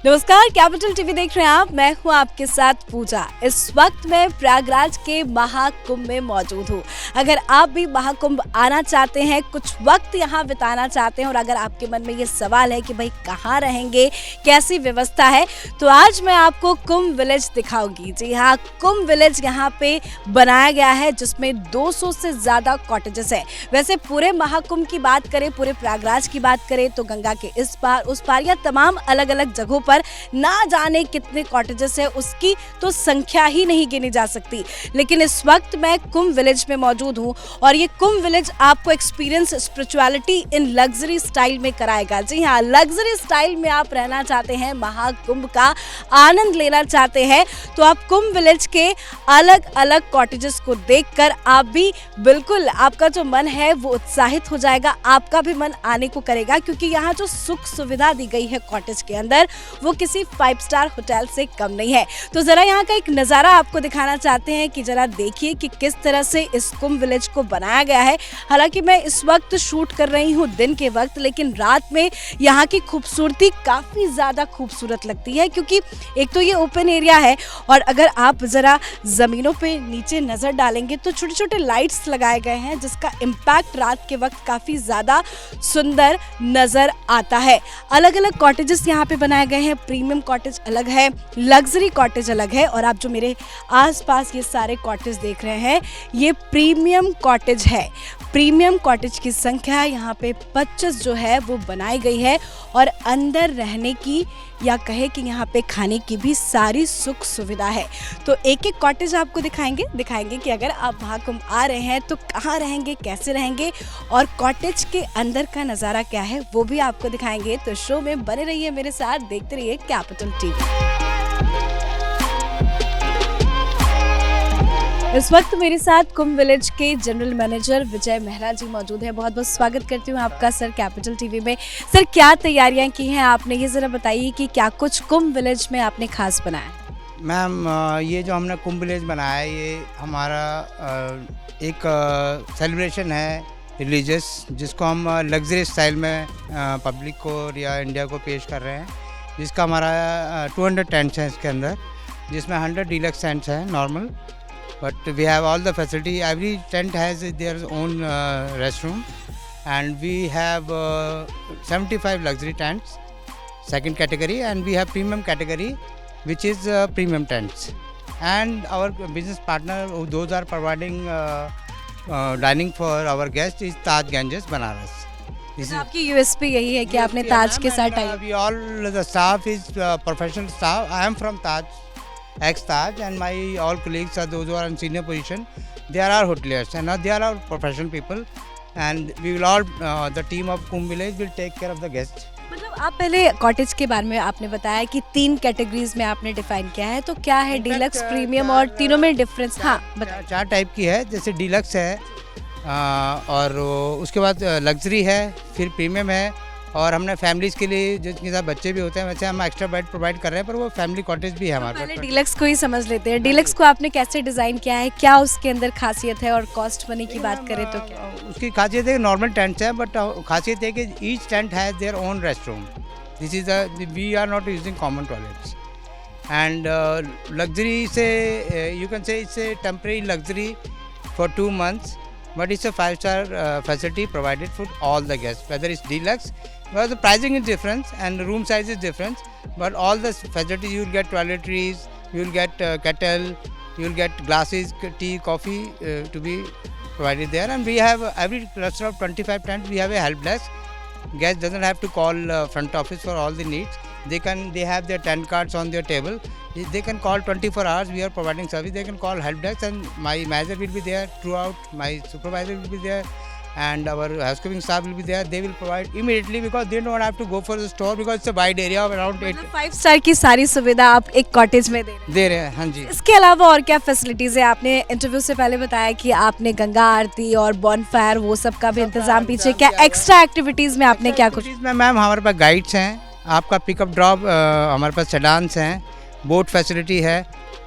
नमस्कार, capital TV देख रहे हैं आप। मैं हूं आपके साथ पूजा। इस वक्त मैं प्रयागराज के महाकुंभ में मौजूद हूं। अगर आप भी महाकुंभ आना चाहते हैं, कुछ वक्त यहां बिताना चाहते हैं और अगर आपके मन में ये सवाल है कि भाई कहां रहेंगे, कैसी व्यवस्था है, तो आज मैं आपको कुंभ विलेज दिखाऊंगी। जी हाँ, कुंभ विलेज यहां पे बनाया गया है जिसमें 200 से ज्यादा कॉटेजेस है। वैसे पूरे महाकुंभ की बात करें, पूरे प्रयागराज की बात करें तो गंगा के इस पार उस पार या तमाम अलग अलग जगहों पर ना जाने कितने कॉटेजेस है, उसकी तो संख्या ही नहीं गिनी जा सकती। लेकिन इस वक्त मैं कुंभ विलेज में मौजूद हूं और ये कुंभ विलेज आपको experience spirituality in luxury style में कराएगा। जी हाँ, लग्जरी स्टाइल में आप रहना चाहते हैं, महाकुंभ का आनंद लेना चाहते हैं, तो आप कुंभ विलेज के अलग अलग कॉटेजेस को देखकर आप भी बिल्कुल, आपका जो मन है वो उत्साहित हो जाएगा, आपका भी मन आने को करेगा, क्योंकि यहाँ जो सुख सुविधा दी गई है कॉटेज के अंदर वो किसी 5 स्टार होटल से कम नहीं है। तो जरा यहाँ का एक नज़ारा आपको दिखाना चाहते हैं कि जरा देखिए कि किस तरह से इस कुंभ विलेज को बनाया गया है। हालांकि मैं इस वक्त शूट कर रही हूँ दिन के वक्त, लेकिन रात में यहाँ की खूबसूरती काफ़ी ज़्यादा खूबसूरत लगती है, क्योंकि एक तो ये ओपन एरिया है और अगर आप ज़रा ज़मीनों पे नीचे नज़र डालेंगे तो छोटे छोटे लाइट्स लगाए गए हैं जिसका इम्पैक्ट रात के वक्त काफ़ी ज़्यादा सुंदर नज़र आता है। अलग अलग कॉटेजेस यहाँ पे बनाए गए हैं। प्रीमियम कॉटेज अलग है, लग्जरी कॉटेज अलग है, और आप जो मेरे आसपास ये सारे कॉटेज देख रहे हैं ये प्रीमियम कॉटेज है। प्रीमियम कॉटेज की संख्या यहाँ पे 25 जो है वो बनाई गई है और अंदर रहने की या कहे कि यहाँ पे खाने की भी सारी सुख सुविधा है। तो एक एक कॉटेज आपको दिखाएंगे कि अगर आप महाकुंभ आ रहे हैं तो कहाँ रहेंगे, कैसे रहेंगे और कॉटेज के अंदर का नज़ारा क्या है वो भी आपको दिखाएंगे। तो शो में बने रहिए मेरे साथ, देखते रहिए कैपिटल टीवी। इस वक्त मेरे साथ कुंभ विलेज के जनरल मैनेजर विजय मेहरा जी मौजूद हैं। बहुत बहुत स्वागत करती हूँ आपका सर कैपिटल टीवी में। सर, क्या तैयारियां की हैं आपने, ये ज़रा बताइए कि क्या कुछ कुंभ विलेज में आपने खास बनाया है? मैम, ये जो हमने कुंभ विलेज बनाया है ये हमारा एक सेलिब्रेशन है रिलीजियस, जिसको हम लग्जरी स्टाइल में पब्लिक को या इंडिया को पेश कर रहे हैं, जिसका हमारा 200 टेंट्स हैं इसके अंदर, जिसमें 100 डीलक्स टेंट्स हैं normal, but we have all the facility. Every tent has their own restroom, and we have 75 luxury tents, second category, and we have premium category, which is premium tents. And our business partner, those are providing dining for our guests, is Taj Ganges, Banaras. This is आपकी USP यही है कि आपने ताज के साथ tie. We all the staff is professional staff. I am from Taj, ex-Taj, and my all colleagues are those who are in senior position. They are our hoteliers and they are our professional people, and we will all the team of Kumbh Village will take care of the guests. मतलब आप पहले cottage के बारे में आपने बताया कि 3 categories में आपने डिफाइन किया है, तो क्या है डीलक्स, प्रीमियम और तीनों में डिफरेंस? हाँ, बताइए। 4 टाइप की है, जैसे डीलक्स है और उसके बाद लग्जरी है, फिर प्रीमियम है, और हमने फैमिलीज़ के लिए जिनके साथ बच्चे भी होते हैं वैसे हम एक्स्ट्रा बेड प्रोवाइड कर रहे हैं, पर वो फैमिली कॉटेज भी है हमारे पास। पहले डीलक्स को ही समझ लेते हैं। डीलक्स को आपने कैसे डिज़ाइन किया है, क्या उसके अंदर खासियत है, और कॉस्ट मनी की बात करें तो क्या? उसकी खासियत है नॉर्मल टेंट्स है, बट खासियत है कि each tent has their own restroom. This is we are not using common toilets. And luxury से you can say it's a temporary luxury for 2 months, but it's a 5-star facility provided for all the guests, whether it's deluxe. Well, the pricing is different and the room size is different, but all the facilities, you will get toiletries, you will get kettle, you will get glasses, tea, coffee to be provided there. And we have every cluster of 25 tents, we have a help desk. Guest doesn't have to call front office for all the needs. They have their tent cards on their table. They can call 24 hours. We are providing service. They can call help desk, and my manager will be there throughout. My supervisor will be there, and our housekeeping staff will be there. They will provide immediately because they don't have to go for the store because it's a wide area of around 8. 5 star की सारी सुविधा आप एक cottage में दे रहे हैं, हाँ जी। इसके अलावा और क्या फैसिलिटीज है? आपने इंटरव्यू से पहले बताया कि आपने गंगा आरती और बॉनफायर वो सब का भी इंतजाम पीछे, क्या एक्स्ट्रा एक्टिविटीज में आपने क्या कुछ? मैम हमारे पास गाइड्स हैं, आपका पिकअप ड्रॉप, हमारे पास सेडान्स हैं, बोट फैसिलिटी है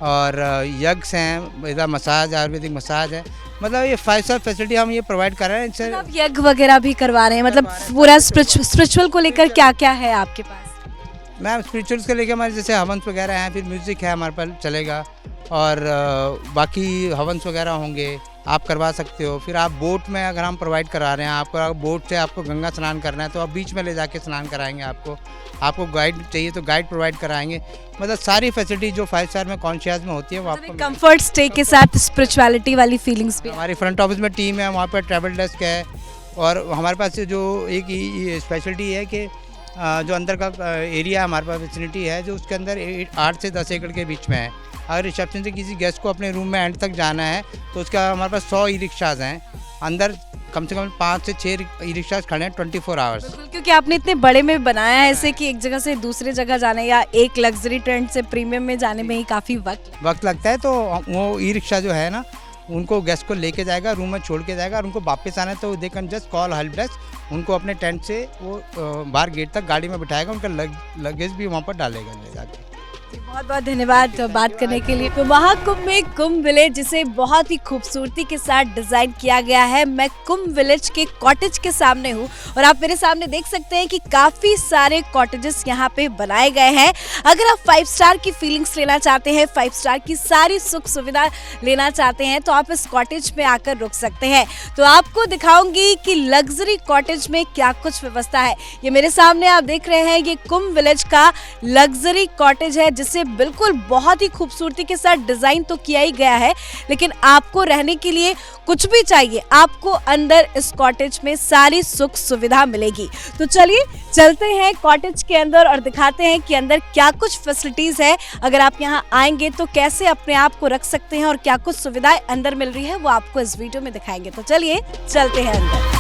और यज्ञ हैं, इधर मसाज, आयुर्वेदिक मसाज है। मतलब ये 5 स्टार फैसिलिटी हम ये प्रोवाइड कर रहे हैं। इससे आप यज्ञ वगैरह भी करवा रहे हैं, मतलब पूरा स्पिरिचुअल को लेकर क्या क्या है आपके पास? मैम स्पिरिचुअल्स के लेके हमारे जैसे हवन्स वगैरह हैं, फिर म्यूज़िक है हमारे पास चलेगा, और बाकी हवन्स वगैरह होंगे, आप करवा सकते हो। फिर आप बोट में अगर हम प्रोवाइड करा रहे हैं, आपको बोट से आपको गंगा स्नान करना है तो आप बीच में ले जाके स्नान कराएंगे। आपको गाइड चाहिए तो गाइड प्रोवाइड कराएंगे। मतलब सारी फैसिलिटी जो 5 स्टार में कॉन्शियस में होती है वो आपको कंफर्ट स्टे के साथ स्पिरिचुअलिटी वाली फीलिंग्स भी। हमारी फ्रंट ऑफिस में टीम है, वहाँ पर ट्रैवल डेस्क है, और हमारे पास जो एक स्पेशलिटी है कि जो अंदर का एरिया हमारे पास फैसिलिटी है जो उसके अंदर 8 से 10 एकड़ के बीच में है। अगर रिसेप्शन से किसी गेस्ट को अपने रूम में एंड तक जाना है तो उसका हमारे पास 100 ई रिक्शाज हैं, अंदर कम से कम 5 से 6 ई रिक्शाज खड़े हैं 24 आवर्स। क्योंकि आपने इतने बड़े में बनाया है ऐसे कि एक जगह से दूसरे जगह जाने या एक लग्जरी ट्रेंड से प्रीमियम में जाने में ही काफ़ी वक्त लगता है, तो वो ई रिक्शा जो है ना उनको गेस्ट को लेके जाएगा, रूम में छोड़ के जाएगा, और उनको वापस आना है तो they can just call help desk, उनको अपने टेंट से वो बाहर गेट तक गाड़ी में बिठाएगा, उनका लगेज भी वहाँ पर डालेगा ले जाके। बहुत बहुत धन्यवाद बात करने के लिए। तो महाकुंभ में कुंभ विलेज जिसे बहुत ही खूबसूरती के साथ डिजाइन किया गया है। मैं कुंभ विलेज के कॉटेज के सामने हूँ और आप मेरे सामने देख सकते हैं कि काफी सारे कॉटेजेस यहाँ पे बनाए गए हैं। अगर आप 5 स्टार की फीलिंग्स लेना चाहते हैं, 5 स्टार की सारी सुख सुविधा लेना चाहते हैं तो आप इस कॉटेज में आकर रुक सकते हैं। तो आपको दिखाऊंगी कि लग्जरी कॉटेज में क्या कुछ व्यवस्था है। ये मेरे सामने आप देख रहे हैं, ये कुंभ विलेज का लग्जरी कॉटेज है जिसे बिल्कुल बहुत ही खूबसूरती के साथ डिजाइन तो किया ही गया है, लेकिन आपको रहने के लिए कुछ भी चाहिए, आपको अंदर इस कॉटेज में सारी सुख सुविधा मिलेगी। तो चलिए चलते हैं कॉटेज के अंदर और दिखाते हैं कि अंदर क्या कुछ फैसिलिटीज है। अगर आप यहाँ आएंगे तो कैसे अपने आप को रख सकते हैं और क्या कुछ सुविधाएं अंदर मिल रही है वो आपको इस वीडियो में दिखाएंगे। तो चलिए चलते हैं अंदर।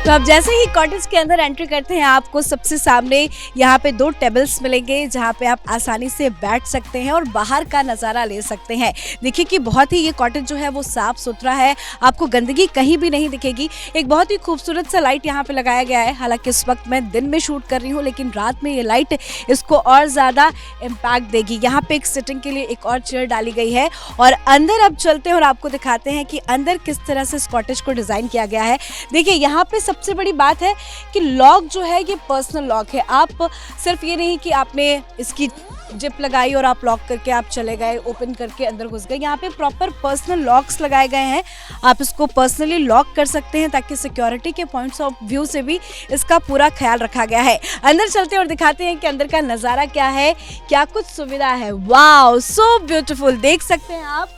तो अब जैसे ही कॉटेज के अंदर एंट्री करते हैं आपको सबसे सामने यहाँ पे 2 टेबल्स मिलेंगे जहाँ पे आप आसानी से बैठ सकते हैं और बाहर का नज़ारा ले सकते हैं। देखिए कि बहुत ही ये कॉटेज जो है वो साफ सुथरा है, आपको गंदगी कहीं भी नहीं दिखेगी। एक बहुत ही खूबसूरत सा लाइट यहाँ पे लगाया गया है। हालांकि इस वक्त मैं दिन में शूट कर रही हूँ लेकिन रात में ये लाइट इसको और ज़्यादा इम्पैक्ट देगी। यहाँ पे एक सिटिंग के लिए एक और चेयर डाली गई है और अंदर अब चलते हैं और आपको दिखाते हैं कि अंदर किस तरह से इस कॉटेज को डिज़ाइन किया गया है। देखिए यहाँ पे सबसे बड़ी बात है कि लॉक जो है ये पर्सनल लॉक है। आप सिर्फ ये नहीं कि आपने इसकी जिप लगाई और आप लॉक करके आप चले गए, ओपन करके अंदर घुस गए। यहाँ पे प्रॉपर पर्सनल लॉक्स लगाए गए हैं, आप इसको पर्सनली लॉक कर सकते हैं ताकि सिक्योरिटी के पॉइंट्स ऑफ व्यू से भी इसका पूरा ख्याल रखा गया है। अंदर चलते हैं और दिखाते हैं कि अंदर का नज़ारा क्या है, क्या कुछ सुविधा है। Wow, so beautiful. देख सकते हैं आप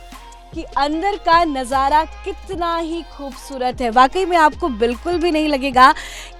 कि अंदर का नज़ारा कितना ही खूबसूरत है। वाकई में आपको बिल्कुल भी नहीं लगेगा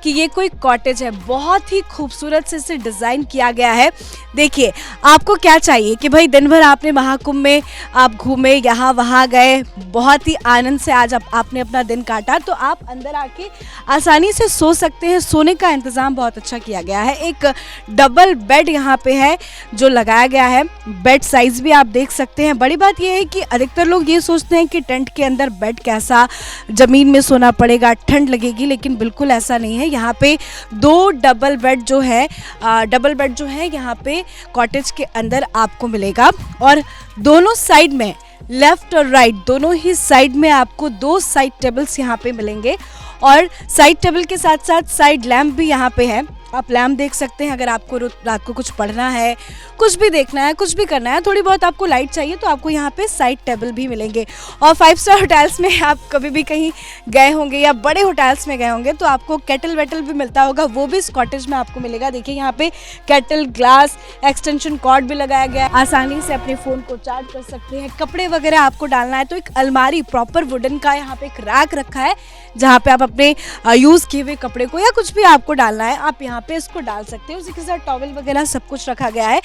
कि ये कोई कॉटेज है, बहुत ही खूबसूरत से इसे डिज़ाइन किया गया है। देखिए आपको क्या चाहिए कि भाई दिन भर आपने महाकुंभ में आप घूमे, यहाँ वहाँ गए, बहुत ही आनंद से आज आपने अपना दिन काटा, तो आप अंदर आके आसानी से सो सकते हैं। सोने का इंतज़ाम बहुत अच्छा किया गया है। एक डबल बेड यहाँ पे है जो लगाया गया है। बेड साइज़ भी आप देख सकते हैं। बड़ी बात यह है कि अधिकतर लोग ये सोचते हैं कि टेंट के अंदर बेड कैसा, ज़मीन में सोना पड़ेगा, ठंड लगेगी, लेकिन बिल्कुल ऐसा नहीं है। यहाँ पे 2 डबल बेड जो है यहाँ पे कॉटेज के अंदर आपको मिलेगा और दोनों साइड में, लेफ्ट और राइट दोनों ही साइड में आपको 2 साइड टेबल्स यहाँ पे मिलेंगे और साइड टेबल के साथ साथ साइड लैम्प भी यहाँ पे है। आप लैम्प देख सकते हैं। अगर आपको रात को कुछ पढ़ना है, कुछ भी देखना है, कुछ भी करना है, थोड़ी बहुत आपको लाइट चाहिए तो आपको यहाँ पे साइड टेबल भी मिलेंगे। और 5 स्टार होटल्स में आप कभी भी कहीं गए होंगे या बड़े होटल्स में गए होंगे तो आपको केटल वेटल भी मिलता होगा, वो भी इस कॉटेज में आपको मिलेगा। देखिए यहाँ पे केटल, ग्लास, एक्सटेंशन कॉर्ड भी लगाया गया है। आसानी से अपने फ़ोन को चार्ज कर सकते हैं। कपड़े वगैरह आपको डालना है तो एक अलमारी प्रॉपर वुडन का यहाँ पे एक रैक रखा है जहाँ पे आप अपने यूज़ किए हुए कपड़े को या कुछ भी आपको डालना है आप यहाँ पे इसको डाल सकते हो। उसी के साथ टॉवल वगैरह सब कुछ रखा गया है।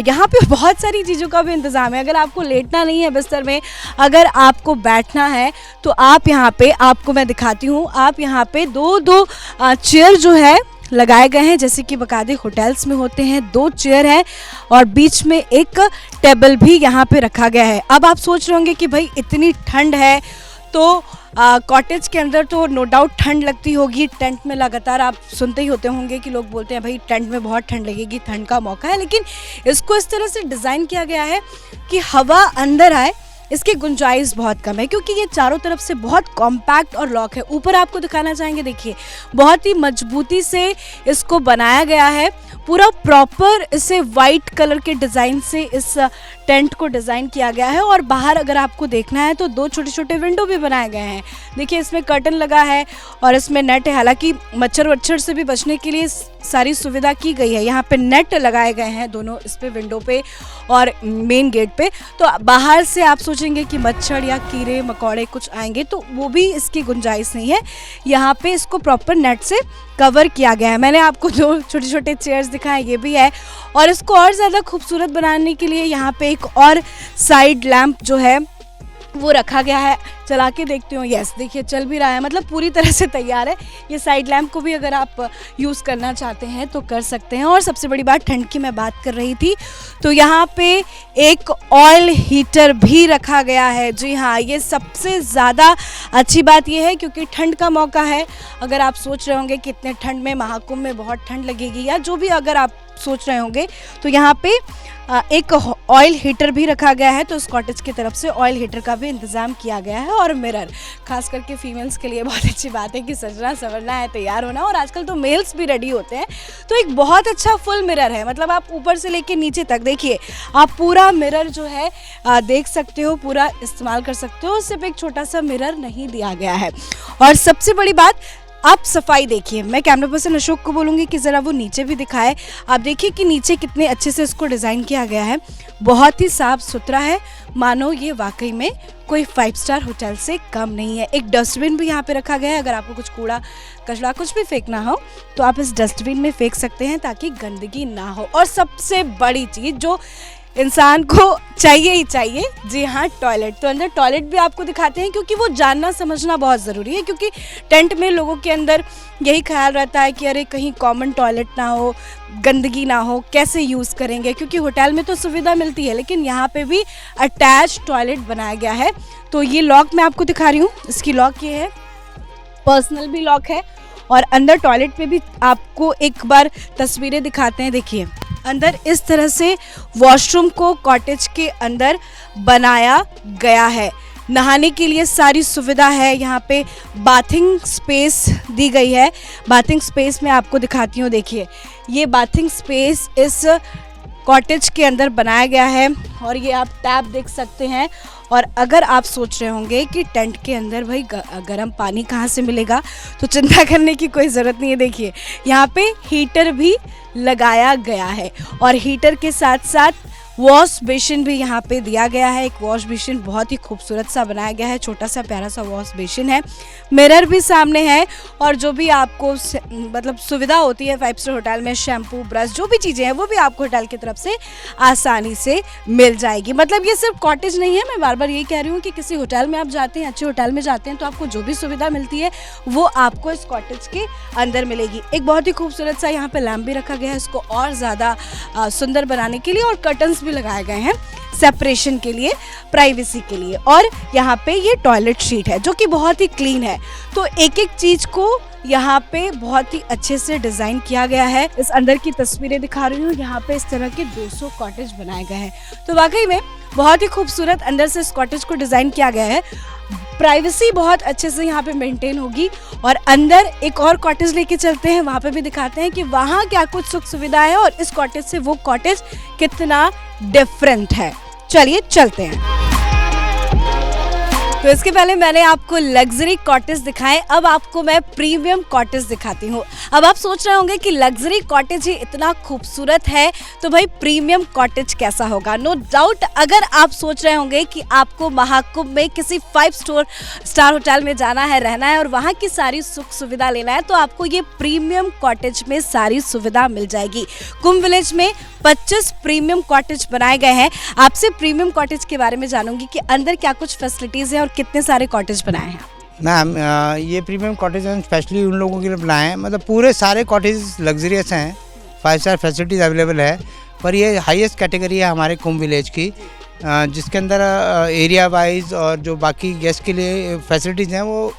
यहाँ पे बहुत सारी चीज़ों का भी इंतज़ाम है। अगर आपको लेटना नहीं है बिस्तर में, अगर आपको बैठना है तो आप यहाँ पे, आपको मैं दिखाती हूँ, आप यहाँ पे दो चेयर जो है लगाए गए हैं, जैसे कि बकायदे होटल्स में होते हैं। 2 चेयर है और बीच में एक टेबल भी यहाँ पे रखा गया है। अब आप सोच रहे होंगे कि भाई इतनी ठंड है तो कॉटेज के अंदर तो नो डाउट ठंड लगती होगी। टेंट में लगातार आप सुनते ही होते होंगे कि लोग बोलते हैं भाई टेंट में बहुत ठंड लगेगी, ठंड का मौका है, लेकिन इसको इस तरह से डिज़ाइन किया गया है कि हवा अंदर आए। इसकी गुंजाइश बहुत कम है क्योंकि ये चारों तरफ से बहुत कॉम्पैक्ट और लॉक है। ऊपर आपको दिखाना चाहेंगे, देखिए बहुत ही मजबूती से इसको बनाया गया है। पूरा प्रॉपर इसे वाइट कलर के डिज़ाइन से इस टेंट को डिज़ाइन किया गया है। और बाहर अगर आपको देखना है तो 2 छोटे छोटे विंडो भी बनाए गए हैं। देखिए इसमें कर्टन लगा है और इसमें नेट है। हालांकि मच्छर वच्छर से भी बचने के लिए सारी सुविधा की गई है। यहाँ पे नेट लगाए गए हैं दोनों इस पे, विंडो पे और मेन गेट पे। तो बाहर से आप सोचेंगे कि मच्छर या कीड़े मकोड़े कुछ आएंगे, तो वो भी इसकी गुंजाइश नहीं है। यहाँ पे इसको प्रॉपर नेट से कवर किया गया है। मैंने आपको 2 छोटे छोटे चेयर्स दिखाए, ये भी है। और इसको और ज़्यादा खूबसूरत बनाने के लिए यहाँ पे एक और साइड लैंप जो है वो रखा गया है। चला के देखती हूँ, यस देखिए चल भी रहा है, मतलब पूरी तरह से तैयार है। ये साइड लैंप को भी अगर आप यूज़ करना चाहते हैं तो कर सकते हैं। और सबसे बड़ी बात, ठंड की मैं बात कर रही थी, तो यहाँ पे एक ऑयल हीटर भी रखा गया है। जी हाँ, ये सबसे ज़्यादा अच्छी बात ये है क्योंकि ठंड का मौका है। अगर आप सोच रहे होंगे कि इतने ठंड में, महाकुंभ में बहुत ठंड लगेगी, या जो भी अगर आप सोच रहे होंगे, तो यहाँ पे एक ऑयल हीटर भी रखा गया है। तो इस कॉटेज की तरफ से ऑयल हीटर का भी इंतज़ाम किया गया है। और मिरर, खास करके फीमेल्स के लिए बहुत अच्छी बात है कि सजना संवरना है, तैयार होना। और आजकल तो मेल्स भी रेडी होते हैं, तो एक बहुत अच्छा फुल मिरर है। मतलब आप ऊपर से लेके नीचे तक देखिए, आप पूरा मिरर जो है देख सकते हो, पूरा इस्तेमाल कर सकते हो। सिर्फ एक छोटा सा मिरर नहीं दिया गया है। और सबसे बड़ी बात, आप सफाई देखिए। मैं कैमरा पर्सन अशोक को बोलूँगी कि ज़रा वो नीचे भी दिखाए। आप देखिए कि नीचे कितने अच्छे से इसको डिज़ाइन किया गया है। बहुत ही साफ़ सुथरा है, मानो ये वाकई में कोई 5 स्टार होटल से कम नहीं है। एक डस्टबिन भी यहाँ पे रखा गया है। अगर आपको कुछ कूड़ा कचरा कुछ भी फेंकना हो तो आप इस डस्टबिन में फेंक सकते हैं ताकि गंदगी ना हो। और सबसे बड़ी चीज़ जो इंसान को चाहिए ही चाहिए, जी हाँ, टॉयलेट। तो अंदर टॉयलेट भी आपको दिखाते हैं क्योंकि वो जानना समझना बहुत ज़रूरी है। क्योंकि टेंट में लोगों के अंदर यही ख्याल रहता है कि अरे कहीं कॉमन टॉयलेट ना हो, गंदगी ना हो, कैसे यूज़ करेंगे। क्योंकि होटल में तो सुविधा मिलती है, लेकिन यहाँ पे भी अटैच टॉयलेट बनाया गया है। तो ये लॉक मैं आपको दिखा रही हूँ, इसकी लॉक ये है, पर्सनल भी लॉक है। और अंदर टॉयलेट पे भी आपको एक बार तस्वीरें दिखाते हैं। देखिए अंदर इस तरह से वॉशरूम को कॉटेज के अंदर बनाया गया है। नहाने के लिए सारी सुविधा है। यहाँ पे बाथिंग स्पेस दी गई है। बाथिंग स्पेस में आपको दिखाती हूँ, देखिए ये बाथिंग स्पेस इस कॉटेज के अंदर बनाया गया है। और ये आप टैप देख सकते हैं। और अगर आप सोच रहे होंगे कि टेंट के अंदर भाई गर्म पानी कहाँ से मिलेगा, तो चिंता करने की कोई ज़रूरत नहीं है। देखिए यहाँ पे हीटर भी लगाया गया है और हीटर के साथ साथ वॉश बेसिन भी यहाँ पे दिया गया है। एक वॉश बेसिन बहुत ही खूबसूरत सा बनाया गया है, छोटा सा प्यारा सा वॉश बेसिन है। मिरर भी सामने है। और जो भी आपको मतलब सुविधा होती है 5 स्टार होटल में, शैम्पू, ब्रश, जो भी चीज़ें हैं वो भी आपको होटल की तरफ से आसानी से मिल जाएगी। मतलब ये सिर्फ कॉटेज नहीं है, मैं बार बार यही कह रही हूँ कि किसी होटल में आप जाते हैं, अच्छे होटल में जाते हैं, तो आपको जो भी सुविधा मिलती है वो आपको इस कॉटेज के अंदर मिलेगी। एक बहुत ही खूबसूरत सा यहाँ पर लैम्प भी रखा गया है, इसको और ज़्यादा सुंदर बनाने के लिए। और कर्टन्स भी लगाए गए हैं सेपरेशन के लिए, प्राइवेसी के लिए। और यहाँ पे ये टॉयलेट शीट है जो कि बहुत ही क्लीन है। तो एक एक चीज को यहाँ पे बहुत ही अच्छे से डिजाइन किया गया है। इस अंदर की तस्वीरें दिखा रही हूँ। यहाँ पे इस तरह के 200 कॉटेज बनाए गए हैं। तो वाकई में बहुत ही खूबसूरत अंदर से इस कॉटेज को डिजाइन किया गया है। प्राइवेसी बहुत अच्छे से यहाँ पे मेंटेन होगी। और अंदर एक और कॉटेज लेके चलते हैं, वहाँ पे भी दिखाते हैं कि वहाँ क्या कुछ सुख सुविधा है और इस कॉटेज से वो कॉटेज कितना डिफरेंट है। चलिए चलते हैं। तो इसके पहले मैंने आपको लग्जरी कॉटेज दिखाए, अब आपको मैं प्रीमियम कॉटेज दिखाती हूँ। अब आप सोच रहे होंगे कि लग्जरी कॉटेज ही इतना खूबसूरत है तो भाई प्रीमियम कॉटेज कैसा होगा। नो डाउट, अगर आप सोच रहे होंगे कि आपको महाकुंभ में किसी 5 स्टार होटल में जाना है, रहना है और वहाँ की सारी सुख सुविधा लेना है, तो आपको ये प्रीमियम कॉटेज में सारी सुविधा मिल जाएगी। कुंभ विलेज में 25 प्रीमियम कॉटेज बनाए गए हैं। आपसे प्रीमियम कॉटेज के बारे में जानूंगी कि अंदर क्या कुछ फैसिलिटीज हैं और कितने सारे कॉटेज बनाए हैं। मैम ये प्रीमियम कॉटेज हम स्पेशली उन लोगों के लिए बनाए हैं, मतलब पूरे सारे कॉटेज लग्जरियस हैं, 5 स्टार फैसिलिटीज़ अवेलेबल है, पर ये हाईएस्ट कैटेगरी है हमारे कुंभ विलेज की, जिसके अंदर एरिया वाइज और जो बाकी गेस्ट के लिए फैसिलिटीज़ हैं वो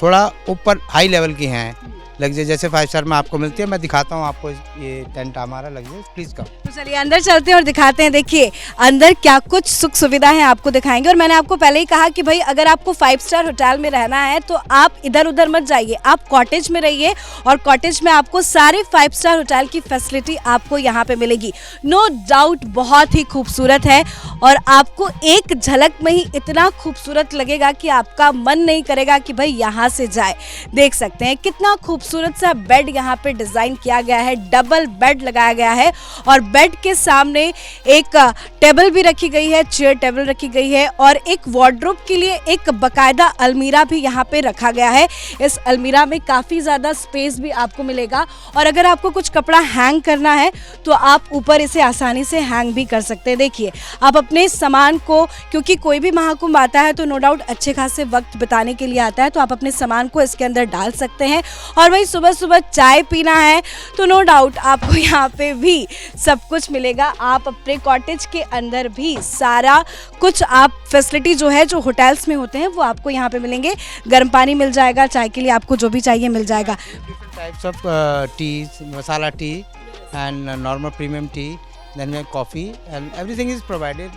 थोड़ा ऊपर हाई लेवल की हैं। लग्जरी जैसे 5 स्टार में आपको मिलती है। मैं दिखाता हूँ आपको ये टेंट हमारा लग्जरी, प्लीज़ कम। तो चलिए अंदर चलते हैं और दिखाते हैं। देखिए अंदर क्या कुछ सुख सुविधा है आपको दिखाएंगे। और मैंने आपको पहले ही कहा कि भाई अगर आपको 5 स्टार होटल में रहना है तो आप इधर उधर मत जाइए, आप कॉटेज में रहिए और कॉटेज में आपको सारे 5 स्टार होटल की फैसिलिटी आपको यहाँ पे मिलेगी। नो डाउट बहुत ही खूबसूरत है और आपको एक झलक में ही इतना खूबसूरत लगेगा कि आपका मन नहीं करेगा कि भाई यहाँ से जाए। देख सकते हैं कितना खूबसूरत सा बेड यहाँ पे डिजाइन किया गया है, डबल बेड लगाया गया है और बेड के सामने एक टेबल भी रखी गई है, चेयर टेबल रखी गई है और एक वार्डरोब के लिए एक बकायदा अलमीरा भी यहाँ पे रखा गया है। इस अलमीरा में काफ़ी ज़्यादा स्पेस भी आपको मिलेगा और अगर आपको कुछ कपड़ा हैंग करना है तो आप ऊपर इसे आसानी से हैंग भी कर सकते हैं। देखिए आप अपने सामान को, क्योंकि कोई भी महाकुंभ आता है तो नो डाउट अच्छे खासे वक्त बिताने के लिए आता है, तो आप अपने सामान को इसके अंदर डाल सकते हैं। और भाई सुबह सुबह चाय पीना है तो नो डाउट आपको यहाँ पे भी सब कुछ मिलेगा। आप अपने कॉटेज के अंदर भी सारा कुछ आप फैसिलिटी जो है जो होटल्स में होते हैं वो आपको यहाँ पे मिलेंगे। गर्म पानी मिल जाएगा, चाय के लिए आपको जो भी चाहिए मिल जाएगा। Different types of tea, masala tea and normal premium tea, then coffee and everything is provided.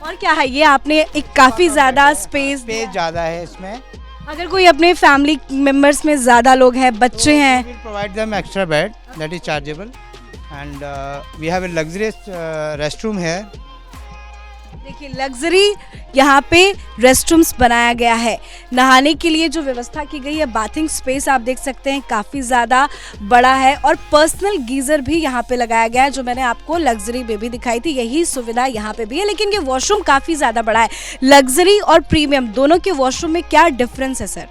और क्या है ये आपने एक काफ़ी ज़्यादा स्पेस ज़्यादा है इसमें। अगर कोई अपने फैमिली मेंबर्स में ज़्यादा लोग हैं, बच्चे हैं, we will provide them extra bed that is chargeable and we have a luxurious restroom here. देखिए लग्जरी यहाँ पे रेस्टरूम्स बनाया गया है। नहाने के लिए जो व्यवस्था की गई है, बाथिंग स्पेस आप देख सकते हैं काफ़ी ज़्यादा बड़ा है और पर्सनल गीज़र भी यहाँ पे लगाया गया है, जो मैंने आपको लग्जरी में भी दिखाई थी, यही सुविधा यहाँ पे भी है। लेकिन ये वॉशरूम काफ़ी ज़्यादा बड़ा है। लग्जरी और प्रीमियम दोनों के वॉशरूम में क्या डिफरेंस है सर?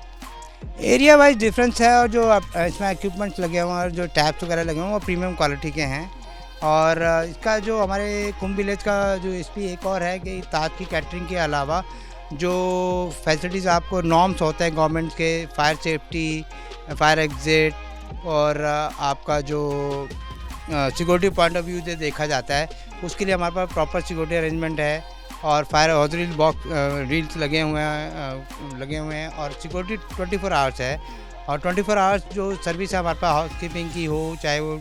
एरिया वाइज डिफरेंस है और जो इसमें इक्विपमेंट्स लगे हुए हैं और जो टैप्स वगैरह लगे हुए हैं वो प्रीमियम क्वालिटी के हैं। और इसका जो हमारे कुंभ विलेज का जो इसपी एक और है कि ताज की कैटरिंग के अलावा जो फैसिलिटीज़ आपको नॉर्म्स होते हैं गवर्नमेंट के, फायर सेफ्टी, फायर एग्जिट और आपका जो सिक्योरिटी पॉइंट ऑफ व्यू से देखा जाता है, उसके लिए हमारे पास प्रॉपर सिक्योरिटी अरेंजमेंट है और फायर हॉजरील बॉक्स रील्स लगे हुए हैं और सिक्योरिटी 24 आवर्स है। और 24 आवर्स जो सर्विस है हमारे पास, हाउस कीपिंग की हो, चाहे वो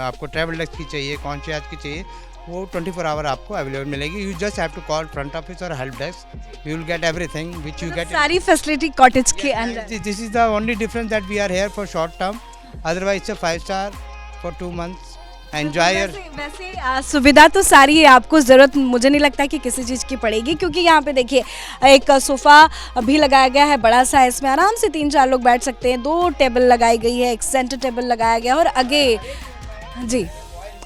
आपको ट्रैवल डेस्क की चाहिए, कॉन्शियस की चाहिए, वो 24 आवर आपको अवेलेबल मिलेगी। You just have to call front office और help desk, you will get everything which you get. सारी फैसिलिटी कॉटेज के अंदर। This is the only difference that we are here for short term, otherwise it's a 5 star for 2 months. Enjoy your. वैसे सुविधा तो सारी है, आपको ज़रूरत मुझे नहीं लगता कि किसी चीज़ की पड़ेगी, क्योंकि यहाँ पे देखिए एक सोफ़ा भी लगाया गया है बड़ा सा, इसमें आराम से 3-4 लोग बैठ सकते हैं। 2 टेबल लगाई गई है, एक सेंटर टेबल लगाया गया और आगे जी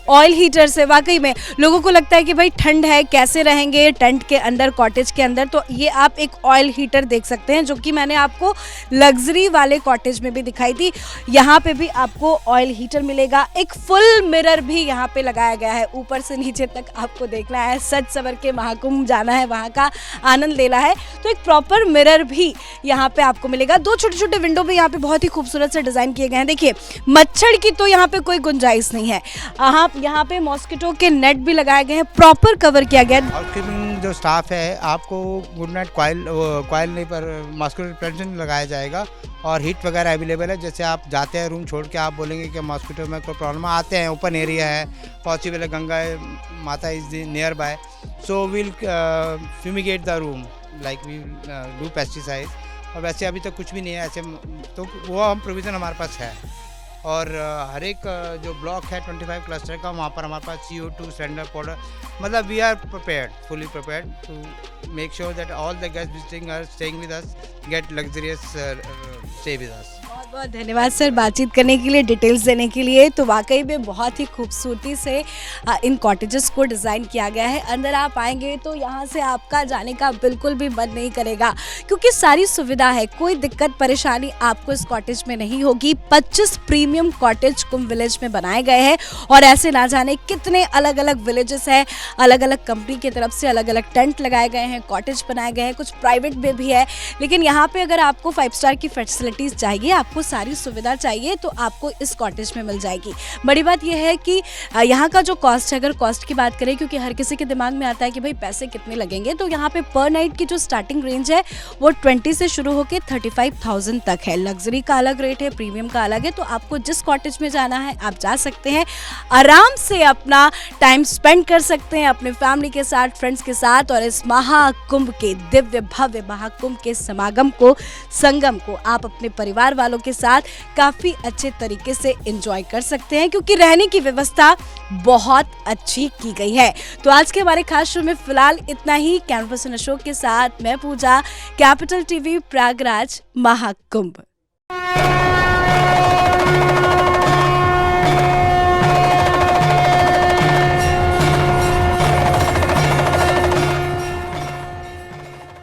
ऑयल हीटर से वाकई में लोगों को लगता है कि भाई ठंड है, कैसे रहेंगे टेंट के अंदर, कॉटेज के अंदर, तो ये आप एक ऑयल हीटर देख सकते हैं जो कि मैंने आपको लग्जरी वाले कॉटेज में भी दिखाई थी। यहाँ पे भी आपको ऑयल हीटर मिलेगा। एक फुल मिरर भी यहाँ पे लगाया गया है, ऊपर से नीचे तक आपको देखना है, सज सवर के महाकुंभ जाना है, वहाँ का आनंद लेना है, तो एक प्रॉपर मिरर भी यहाँ पे आपको मिलेगा। 2 छोटे छोटे विंडो भी यहाँ पे बहुत ही खूबसूरत से डिज़ाइन किए गए हैं। देखिए मच्छर की तो यहाँ पे कोई गुंजाइश नहीं है। यहाँ पे मॉस्किटो के नेट भी लगाए गए हैं, प्रॉपर कवर किया गया है। हाउसकीपिंग जो स्टाफ है आपको गुड नाइट कॉइल नहीं पर मॉस्किटो रिपेलेंट लगाया जाएगा और हीट वगैरह अवेलेबल है। जैसे आप जाते हैं रूम छोड़ के, आप बोलेंगे कि मॉस्किटो में कोई प्रॉब्लम, आते हैं, ओपन एरिया है, पॉसिबल है, Ganga Mata is nearby, so will fumigate the room like we do pesticide. और वैसे अभी तक कुछ भी नहीं है ऐसे, तो वो हम प्रोविज़न हमारे पास है। और हर एक जो ब्लॉक है 25 क्लस्टर का, वहाँ पर हमारे पास CO2 सिलेंडर पाउडर, मतलब we are prepared, fully prepared to make sure that all the guest visiting us, staying with us, get luxurious stay with us. बहुत बहुत धन्यवाद सर बातचीत करने के लिए, डिटेल्स देने के लिए। तो वाकई में बहुत ही खूबसूरती से इन कॉटेजेस को डिज़ाइन किया गया है। अंदर आप आएंगे तो यहाँ से आपका जाने का बिल्कुल भी मन नहीं करेगा, क्योंकि सारी सुविधा है, कोई दिक्कत परेशानी आपको इस कॉटेज में नहीं होगी। 25 प्रीमियम कॉटेज कुंभ विलेज में बनाए गए हैं और ऐसे ना जाने कितने अलग अलग विलेजेस हैं, अलग अलग कंपनी की तरफ से अलग अलग टेंट लगाए गए हैं, कॉटेज बनाए गए हैं, कुछ प्राइवेट में भी है। लेकिन यहाँ पे अगर आपको 5 स्टार की फैसिलिटीज़ चाहिए, आपको सारी सुविधा चाहिए, तो आपको इस कॉटेज में मिल जाएगी। बड़ी बात यह है कि यहाँ का जो कॉस्ट है, अगर कॉस्ट की बात करें, क्योंकि हर किसी के दिमाग में आता है कि भाई पैसे कितने लगेंगे, तो यहाँ पे पर नाइट की जो स्टार्टिंग रेंज है वो 20 से शुरू होकर 35,000 तक है। लग्जरी का अलग रेट है, प्रीमियम का अलग है। तो आपको जिस कॉटेज में जाना है आप जा सकते हैं, आराम से अपना टाइम स्पेंड कर सकते हैं अपने फैमिली के साथ, फ्रेंड्स के साथ, और इस महाकुंभ के दिव्य भव्य महाकुंभ के संगम को आप अपने परिवार वालों के साथ काफी अच्छे तरीके से एंजॉय कर सकते हैं, क्योंकि रहने की व्यवस्था बहुत अच्छी की गई है। तो आज के हमारे खास शो में फिलहाल इतना ही। कैमरा पर्सन अशोक के साथ मैं पूजा, कैपिटल टीवी प्रयागराज महाकुंभ।